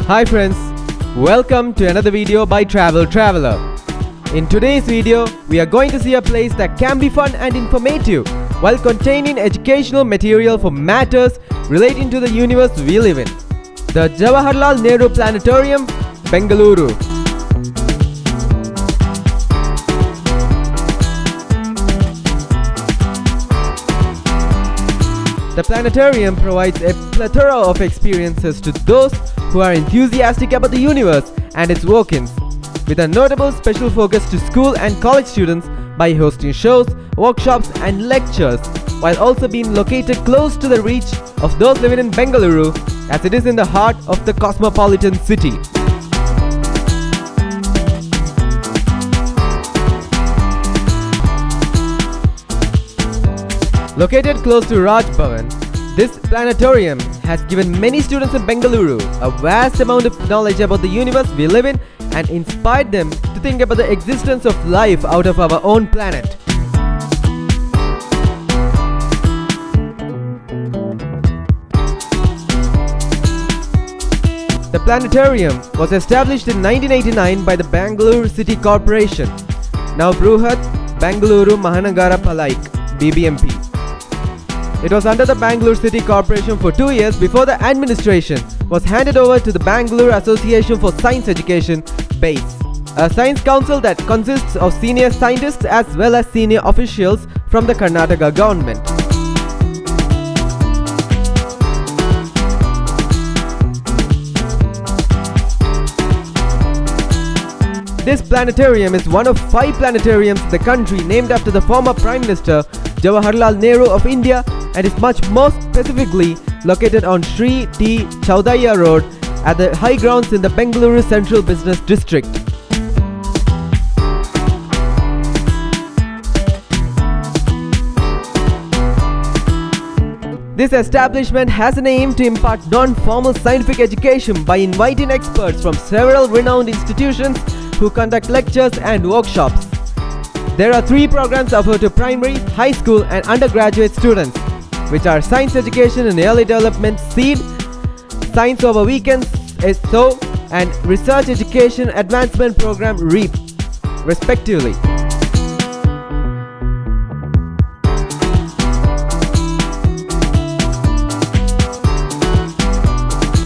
Hi friends, welcome to another video by Travel Traveler. In today's video, we are going to see a place that can be fun and informative while containing educational material for matters relating to the universe we live in. The Jawaharlal Nehru Planetarium, Bengaluru. The planetarium provides a plethora of experiences to those who are enthusiastic about the universe and its workings, with a notable special focus to school and college students by hosting shows, workshops and lectures, while also being located close to the reach of those living in Bengaluru, as it is in the heart of the cosmopolitan city. Located close to Raj Bhavan, this planetarium has given many students in Bengaluru a vast amount of knowledge about the universe we live in and inspired them to think about the existence of life out of our own planet. The planetarium was established in 1989 by the Bangalore City Corporation, now Bruhat Bengaluru Mahanagara Palike (BBMP). It was under the Bangalore City Corporation for 2 years before the administration was handed over to the Bangalore Association for Science Education (BASE), a science council that consists of senior scientists as well as senior officials from the Karnataka government. This planetarium is one of 5 planetariums in the country named after the former Prime Minister Jawaharlal Nehru of India, and is much more specifically located on Sri T. Chaudhaya Road at the high grounds in the Bengaluru Central Business District. This establishment has an aim to impart non-formal scientific education by inviting experts from several renowned institutions who conduct lectures and workshops. There are 3 programs offered to primary, high school and undergraduate students, which are Science Education and Early Development (SEED), Science Over Weekends (SO), and Research Education Advancement Program (REAP), respectively.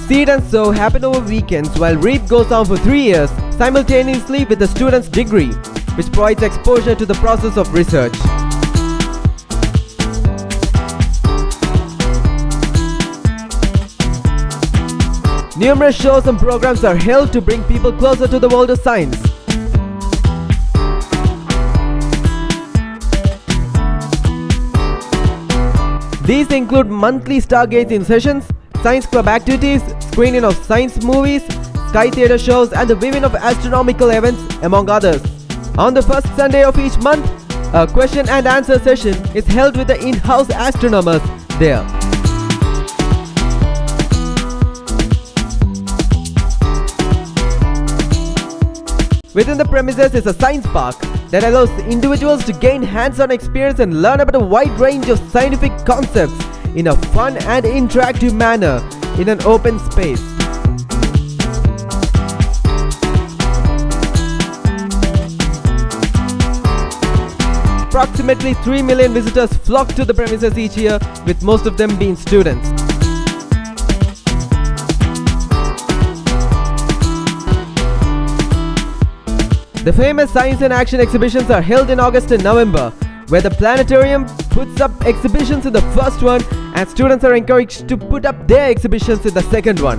SEED and SO happen over weekends, while REAP goes on for 3 years, simultaneously with the student's degree, which provides exposure to the process of research. Numerous shows and programs are held to bring people closer to the world of science. These include monthly stargazing sessions, science club activities, screening of science movies, sky theater shows and the viewing of astronomical events, among others. On the first Sunday of each month, a question and answer session is held with the in-house astronomers there. Within the premises is a science park that allows individuals to gain hands-on experience and learn about a wide range of scientific concepts in a fun and interactive manner in an open space. Approximately 3 million visitors flock to the premises each year, with most of them being students. The famous Science and Action exhibitions are held in August and November, where the planetarium puts up exhibitions in the first one and students are encouraged to put up their exhibitions in the second one.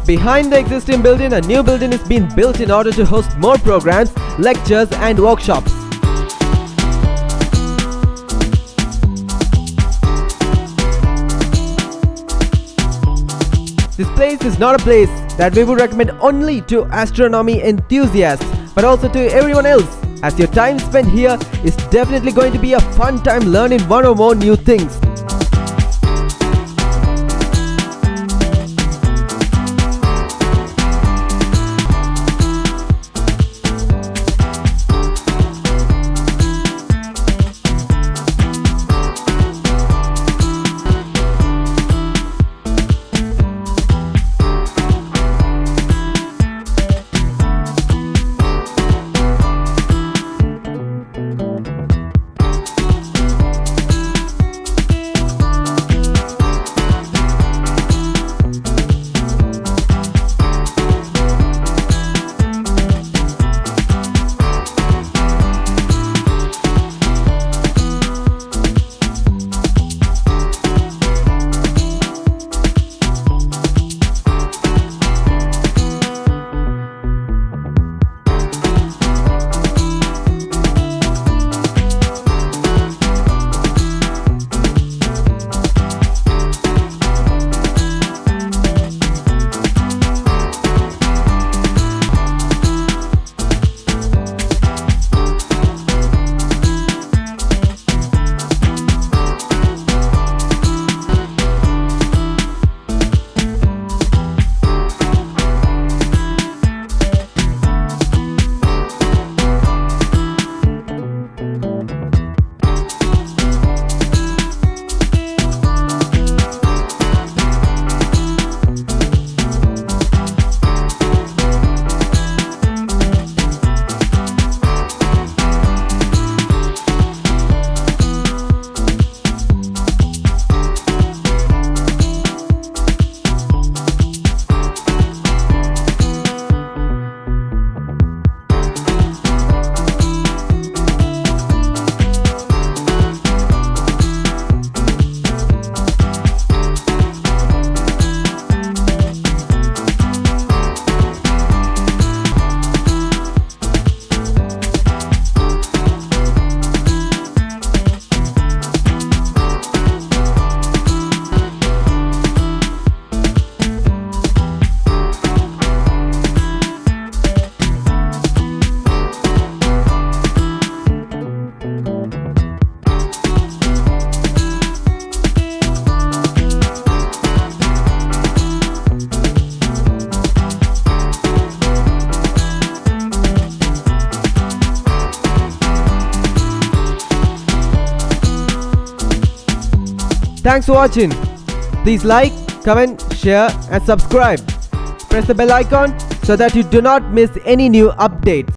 Behind the existing building, a new building is being built in order to host more programs, lectures and workshops. This place is not a place that we would recommend only to astronomy enthusiasts, but also to everyone else, as your time spent here is definitely going to be a fun time learning one or more new things. Thanks for watching. Please like, comment, share and subscribe. Press the bell icon so that you do not miss any new updates.